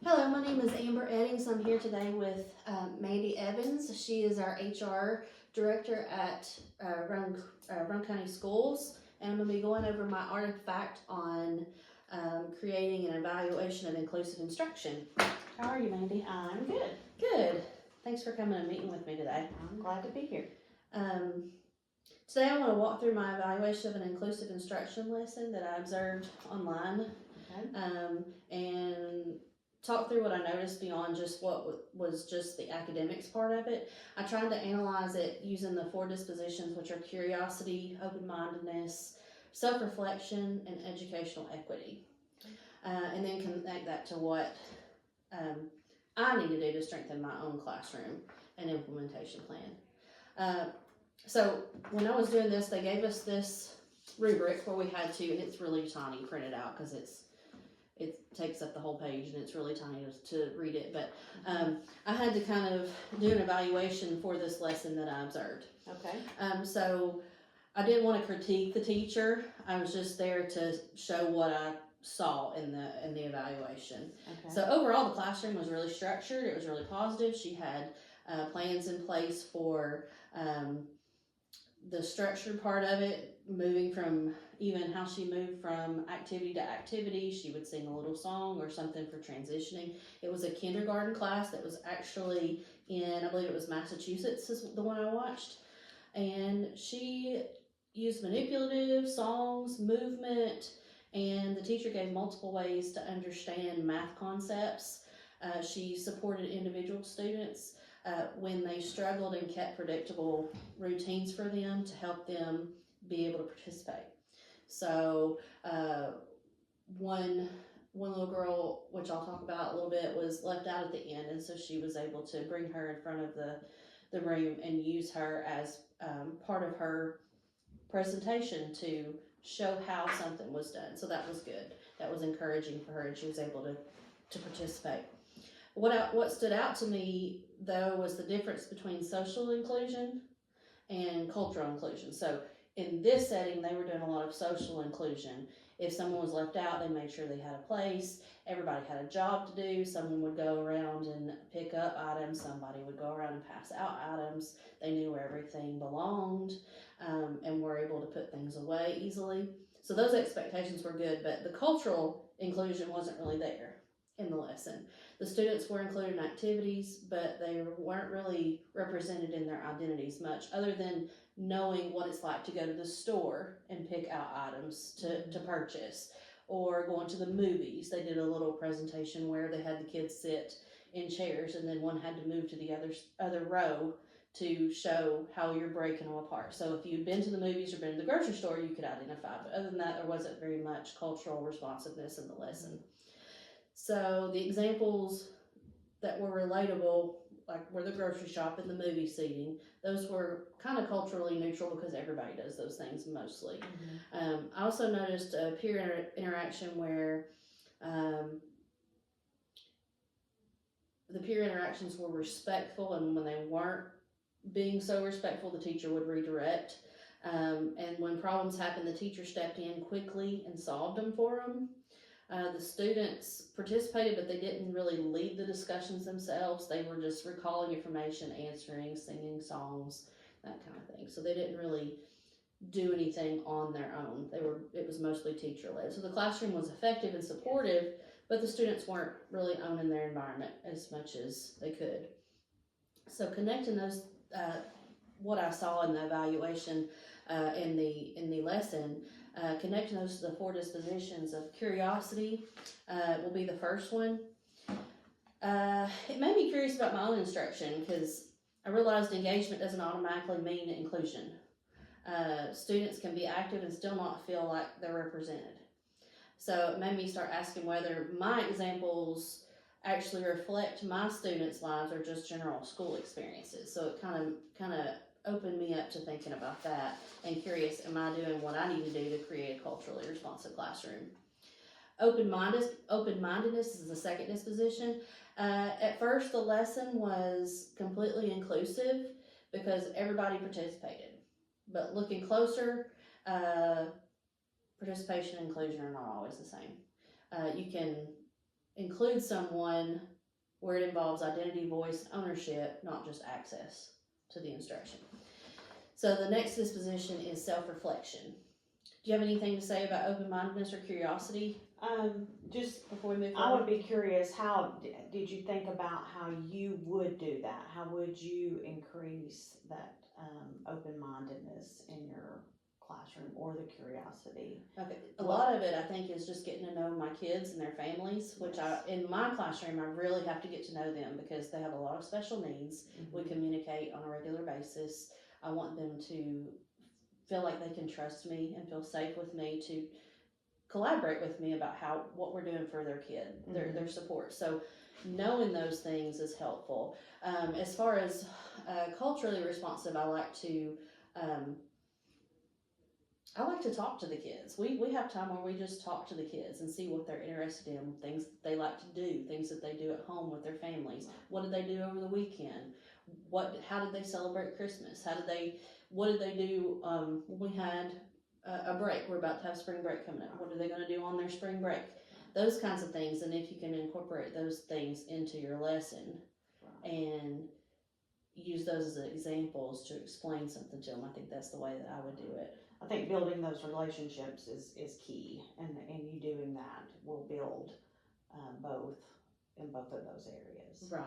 Hello, my name is Amber Eddings. I'm here today with Mandy Evans. She is our HR director at Rome County Schools, and I'm going to be going over my artifact on creating an evaluation of inclusive instruction. How are you, Mandy? I'm good. Good. Thanks for coming and meeting with me today. I'm glad to be here. Today I want to walk through my evaluation of an inclusive instruction lesson that I observed online. Okay. And talk through what I noticed beyond just what was just the academics part of it. I tried to analyze it using the 4 dispositions, which are curiosity, open-mindedness, self-reflection, and educational equity. And then connect that to what I need to do to strengthen my own classroom and implementation plan. So when I was doing this, they gave us this rubric where we had to, and it's really tiny printed out because it takes up the whole page and it's really tiny to read it, but I had to kind of do an evaluation for this lesson that I observed. Okay. So I didn't want to critique the teacher. I was just there to show what I saw in the evaluation. Okay. So overall, the classroom was really structured. It was really positive. She had plans in place for the structured part of it, moving from even how she moved from activity to activity. She would sing a little song or something for transitioning. It was a kindergarten class that was actually in, I believe it was Massachusetts is the one I watched. And she used manipulative songs, movement, and the teacher gave multiple ways to understand math concepts. She supported individual students when they struggled and kept predictable routines for them to help them be able to participate. So one little girl, which I'll talk about a little bit, was left out at the end, and so she was able to bring her in front of the room and use her as part of her presentation to show how something was done. So that was good. That was encouraging for her, and she was able to participate. What stood out to me, though, was the difference between social inclusion and cultural inclusion. So in this setting, they were doing a lot of social inclusion. If someone was left out, they made sure they had a place. Everybody had a job to do. Someone would go around and pick up items. Somebody would go around and pass out items. They knew where everything belonged and were able to put things away easily. So those expectations were good, but the cultural inclusion wasn't really there in the lesson. The students were included in activities, but they weren't really represented in their identities much, other than knowing what it's like to go to the store and pick out items to purchase, or going to the movies. They did a little presentation where they had the kids sit in chairs, and then one had to move to the other row to show how you're breaking them apart. So if you'd been to the movies or been to the grocery store, you could identify, but other than that, there wasn't very much cultural responsiveness in the lesson. So the examples that were relatable, like were the grocery shop and the movie seating, those were kind of culturally neutral because everybody does those things mostly. Mm-hmm. I also noticed a peer interaction where the peer interactions were respectful, and when they weren't being so respectful, the teacher would redirect. And when problems happened, the teacher stepped in quickly and solved them for them. The students participated, but they didn't really lead the discussions themselves. They were just recalling information, answering, singing songs, that kind of thing. So they didn't really do anything on their own. It was mostly teacher-led. So the classroom was effective and supportive, but the students weren't really owning their environment as much as they could. So connecting those, what I saw in the evaluation in the lesson, connecting those to the 4 dispositions of curiosity will be the first one. It made me curious about my own instruction because I realized engagement doesn't automatically mean inclusion. Students can be active and still not feel like they're represented. So it made me start asking whether my examples actually reflect my students' lives or just general school experiences. So it kind of opened me up to thinking about that and curious, am I doing what I need to do to create a culturally responsive classroom? Open-mindedness is the second disposition. At first, the lesson was completely inclusive because everybody participated. But looking closer, participation and inclusion are not always the same. You can include someone where it involves identity, voice, ownership, not just access to the instruction. So the next disposition is self-reflection. Do you have anything to say about open-mindedness or curiosity Just, before we move I forward? would be curious, how did you think about how you would do that? How would you increase that open-mindedness in your classroom, or the curiosity? Okay, a lot of it I think is just getting to know my kids and their families, which in my classroom I really have to get to know them because they have a lot of special needs. We communicate on a regular basis. I want them to feel like they can trust me and feel safe with me to collaborate with me about what we're doing for their kid, their support. So knowing those things is helpful. As far as culturally responsive, I like to talk to the kids. We have time where we just talk to the kids and see what they're interested in, things that they like to do, things that they do at home with their families. What did they do over the weekend? How did they celebrate Christmas? What did they do when we had a break? We're about to have spring break coming up. What are they going to do on their spring break? Those kinds of things. And if you can incorporate those things into your lesson and use those as examples to explain something to them, I think that's the way that I would do it. I think building those relationships is key, and you doing that will build both in both of those areas. Right.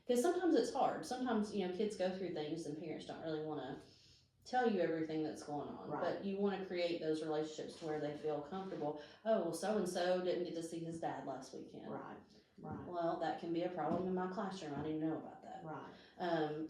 Because sometimes it's hard. Sometimes, kids go through things and parents don't really want to tell you everything that's going on. Right. But you want to create those relationships to where they feel comfortable. Oh, well, so-and-so didn't get to see his dad last weekend. Right. Well, that can be a problem in my classroom. I didn't know about that. Right.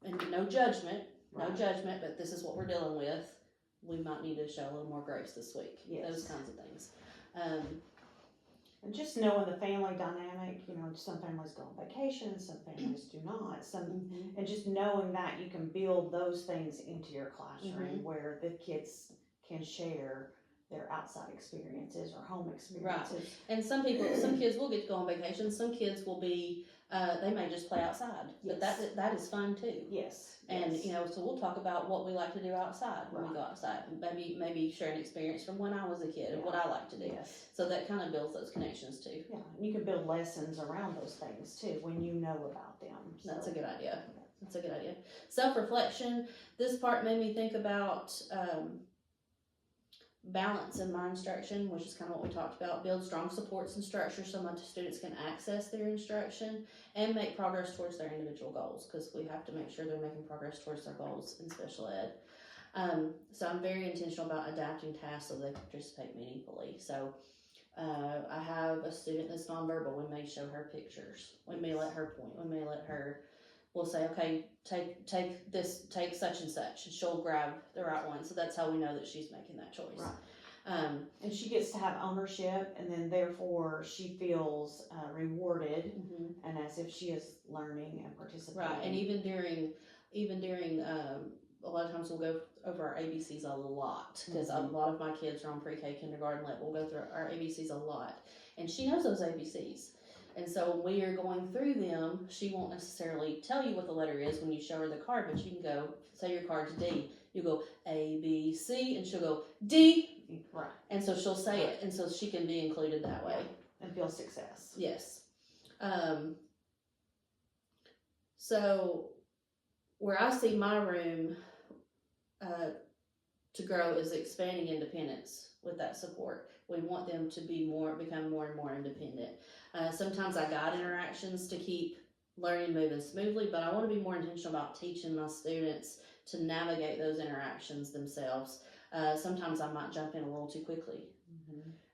And no judgment, but this is what we're dealing with. We might need to show a little more grace this week. Yes. Those kinds of things. And just knowing the family dynamic, some families go on vacation, some families do not. And just knowing that you can build those things into your classroom where the kids can share their outside experiences or home experiences. Right. And some kids will get to go on vacation. Some kids will be, they may just play outside. But that is fun too. Yes. And, so we'll talk about what we like to do outside when we go outside. Maybe share an experience from when I was a kid and what I like to do. Yes. So that kind of builds those connections too. Yeah, and you can build lessons around those things too when you know about them. So. That's a good idea. Self-reflection. This part made me think about balance in my instruction, which is kind of what we talked about. Build strong supports and structure so my students can access their instruction and make progress towards their individual goals, because we have to make sure they're making progress towards their goals in special ed. So I'm very intentional about adapting tasks so they can participate meaningfully. So I have a student that's nonverbal. We may show her pictures. We may let her point. We'll say, okay, take this, take such and such, and she'll grab the right one. So that's how we know that she's making that choice. Right. And she gets to have ownership, and then therefore she feels rewarded, and as if she is learning and participating. Right. And even during a lot of times we'll go over our ABCs a lot, because a lot of my kids are on pre-K kindergarten level. We'll go through our ABCs a lot, and she knows those ABCs. And so when we are going through them, she won't necessarily tell you what the letter is when you show her the card, but you can go, say your card's D. You go A, B, C, and she'll go D. Right. And so she'll say it, and so she can be included that way. And feel success. Yes. So where I see my room to grow is expanding independence with that support. We want them to become more and more independent. Sometimes I guide interactions to keep learning moving smoothly, but I want to be more intentional about teaching my students to navigate those interactions themselves. Sometimes I might jump in a little too quickly.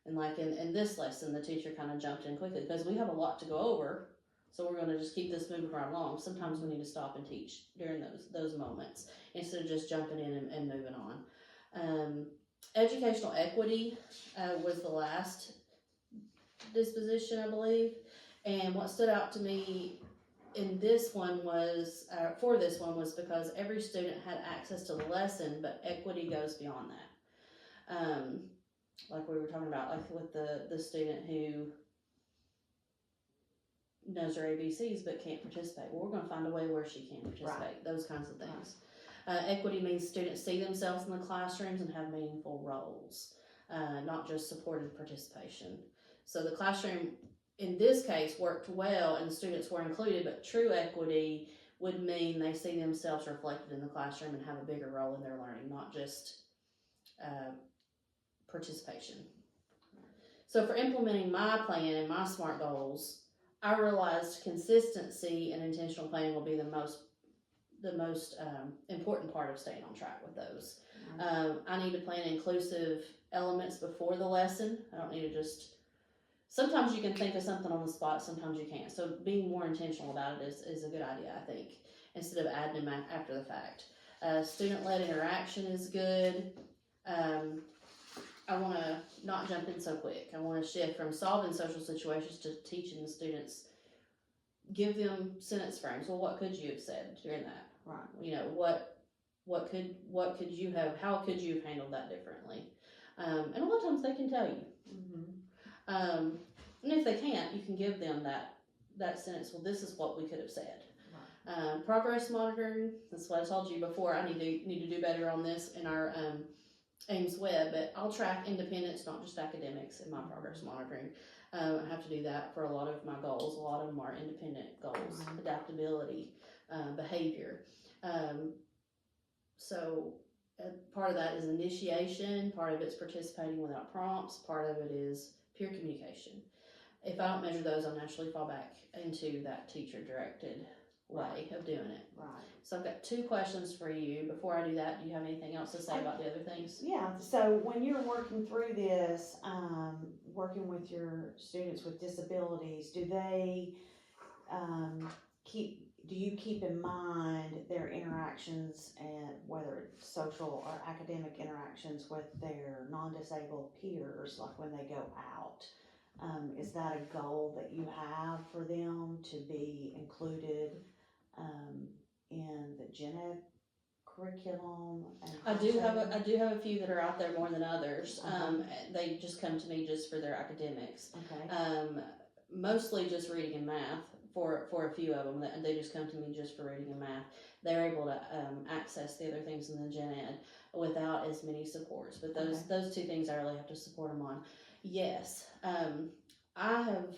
And like in this lesson, the teacher kind of jumped in quickly because we have a lot to go over. So we're going to just keep this moving right along. Sometimes we need to stop and teach during those moments instead of just jumping in and moving on. Educational equity was the last disposition, I believe. And what stood out to me in this one was, because every student had access to the lesson, but equity goes beyond that. Like we were talking about, like with the student who knows her ABCs but can't participate. Well, we're going to find a way where she can participate. Right. Those kinds of things. Right. Equity means students see themselves in the classrooms and have meaningful roles, not just supported participation. So the classroom in this case worked well and students were included, but true equity would mean they see themselves reflected in the classroom and have a bigger role in their learning, not just participation. So for implementing my plan and my SMART goals, I realized consistency and intentional planning will be the most important part of staying on track with those. I need to plan inclusive elements before the lesson. I don't need to just, sometimes you can think of something on the spot, sometimes you can't. So being more intentional about it is a good idea, I think, instead of adding them after the fact. Student-led interaction is good. I want to not jump in so quick. I want to shift from solving social situations to teaching the students. Give them sentence frames. Well, what could you have said during that? Right. You know, what could you have? How could you have handled that differently? And a lot of times they can tell you. Mm-hmm. And if they can't, you can give them that sentence. Well, this is what we could have said. Right. Progress monitoring. That's what I told you before. I need to do better on this in our Ames Web, but I'll track independence, not just academics, in my progress monitoring. I have to do that for a lot of my goals. A lot of them are independent goals, adaptability, behavior. So part of that is initiation, part of it's participating without prompts, part of it is peer communication. If I don't measure those, I'll naturally fall back into that teacher-directed way of doing it. Right. So I've got 2 questions for you. Before I do that, do you have anything else to say about the other things? Yeah, so when you're working through this, working with your students with disabilities, do you keep in mind their interactions, and whether it's social or academic interactions with their non-disabled peers, like when they go out? Is that a goal that you have for them to be included in the gen ed curriculum? I do have a few that are out there more than others. They just come to me just for their academics. Okay. Mostly just reading and math for a few of them. They just come to me just for reading and math. They're able to access the other things in the gen ed without as many supports. But those 2 things I really have to support them on. Yes, I have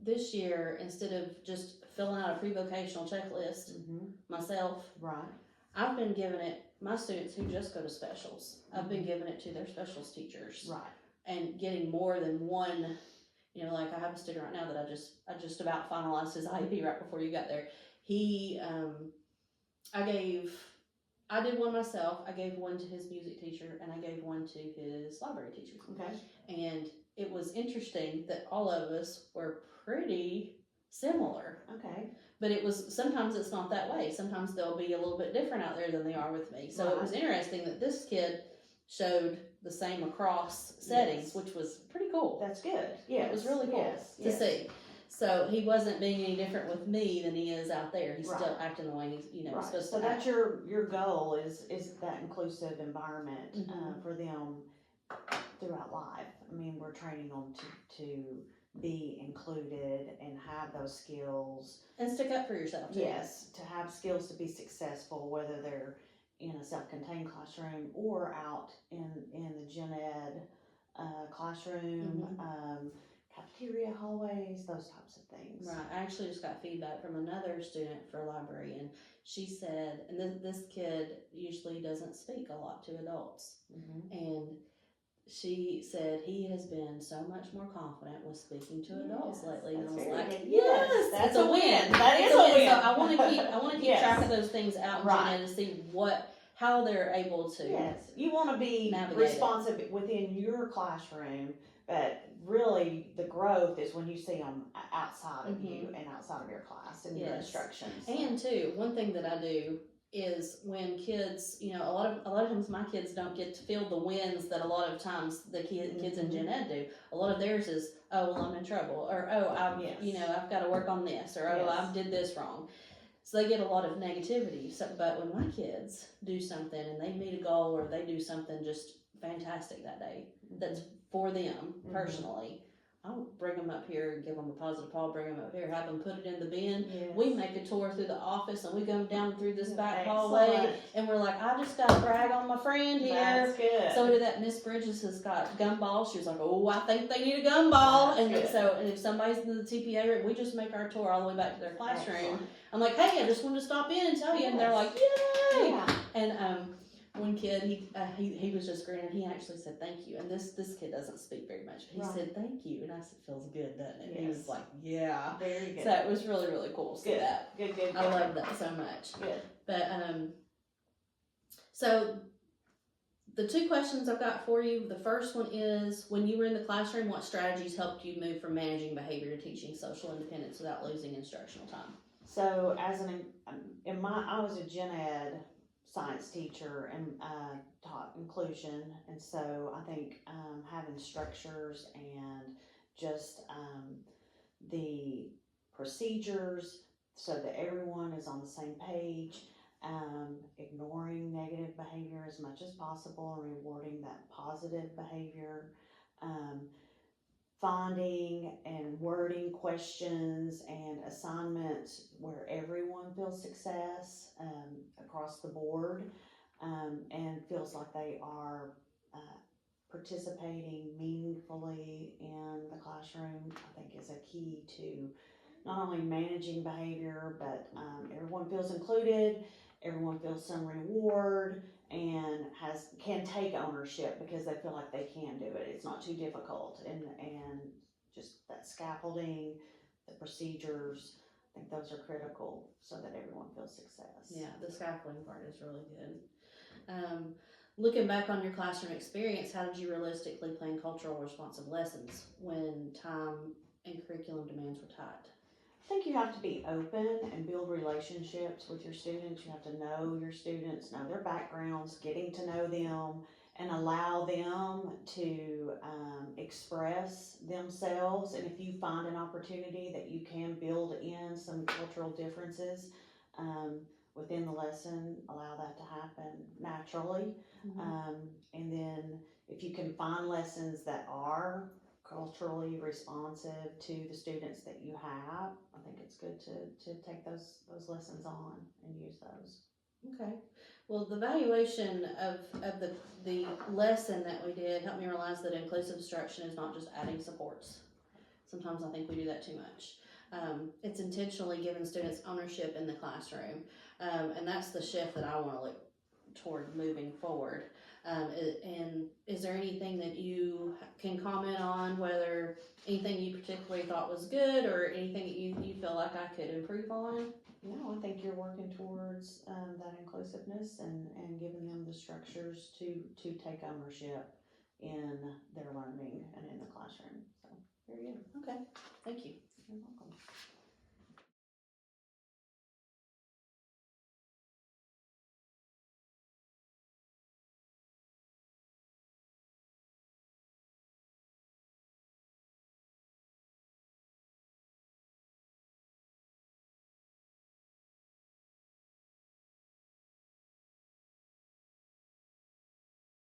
this year, instead of just filling out a pre-vocational checklist myself, right, I've been giving it my students who just go to specials. I've been giving it to their specials teachers, right, and getting more than one. You know, like I have a student right now that I just about finalized his IEP right before you got there. He, I did one myself. I gave one to his music teacher, and I gave one to his library teacher. Okay. And it was interesting that all of us were pretty similar. Okay. But sometimes it's not that way. Sometimes they'll be a little bit different out there than they are with me. So It was interesting that this kid showed the same across settings, which was pretty cool. That's good. Yeah, it was really cool to see. So he wasn't being any different with me than he is out there. He's still acting the way he's supposed to. So that's your goal is that inclusive environment for them throughout life. I mean, we're training them to be included and have those skills and stick up for yourself too. Yes, to have skills to be successful, whether they're in a self-contained classroom or out in the gen ed classroom, cafeteria, hallways, those types of things. Right. I actually just got feedback from another student for library, and she said, and this kid usually doesn't speak a lot to adults, and she said he has been so much more confident with speaking to adults lately. And I was like, yes, that's a win. That is a win. So I want to keep track of those things out in gen ed to see how they're able to. Yes, you want to be responsive within your classroom, but really the growth is when you see them outside of you and outside of your class and your instructions. And too, one thing that I do is when kids, a lot of times my kids don't get to feel the wins that a lot of times the kids in gen ed do. A lot of theirs is, oh, well, I'm in trouble, or oh, I've got to work on this, or oh, I did this wrong. So they get a lot of negativity. But when my kids do something and they meet a goal or they do something just fantastic that day, that's for them personally, I'll bring them up here and give them a positive call, bring them up here, have them put it in the bin. Yes. We make a tour through the office and we go down through this back Excellent. hallway and we're like, I just got to brag on my friend here. That's good. So did that Miss Bridges has got gumballs. She was like, oh, I think they need a gumball. That's And good. so, and if somebody's in the TPA room, we just make our tour all the way back to their classroom. Excellent. I'm like, hey, I just wanted to stop in and tell you. And they're like, yay. Yeah. And one kid, he was just grinning. He actually said thank you. And this kid doesn't speak very much. But he said thank you, and I said, feels good, doesn't it? Yes. He was like, yeah. Very good. So it was really, really cool to see Good. that. Good. I love that so much. Good. But so the two questions I've got for you. The first one is, when you were in the classroom, what strategies helped you move from managing behavior to teaching social independence without losing instructional time? So as I was a gen ed science teacher and taught inclusion, and so I think having structures and just the procedures so that everyone is on the same page, ignoring negative behavior as much as possible and rewarding that positive behavior, finding and wording questions and assignments where everyone feels success across the board, and feels like they are participating meaningfully in the classroom, I think is a key to not only managing behavior, but everyone feels included, everyone feels some reward, and can take ownership because they feel like they can do it. It's not too difficult, and just that scaffolding, the procedures, I think those are critical so that everyone feels success. Yeah, the scaffolding part is really good. Looking back on your classroom experience, how did you realistically plan cultural responsive lessons when time and curriculum demands were tight? I think you have to be open and build relationships with your students. You have to know your students, know their backgrounds, getting to know them, and allow them to express themselves. And if you find an opportunity that you can build in some cultural differences within the lesson, allow that to happen naturally. And then if you can find lessons that are culturally responsive to the students that you have, I think it's good to take those lessons on and use those. Okay. Well, the valuation of the lesson that we did helped me realize that inclusive instruction is not just adding supports. Sometimes I think we do that too much. It's intentionally giving students ownership in the classroom, and that's the shift that I want to look toward moving forward. And is there anything that you can comment on, whether anything you particularly thought was good or anything that you feel like I could improve on? No, I think you're working towards that inclusiveness and giving them the structures to take ownership in their learning and in the classroom. So, very good. Okay, thank you. You're welcome.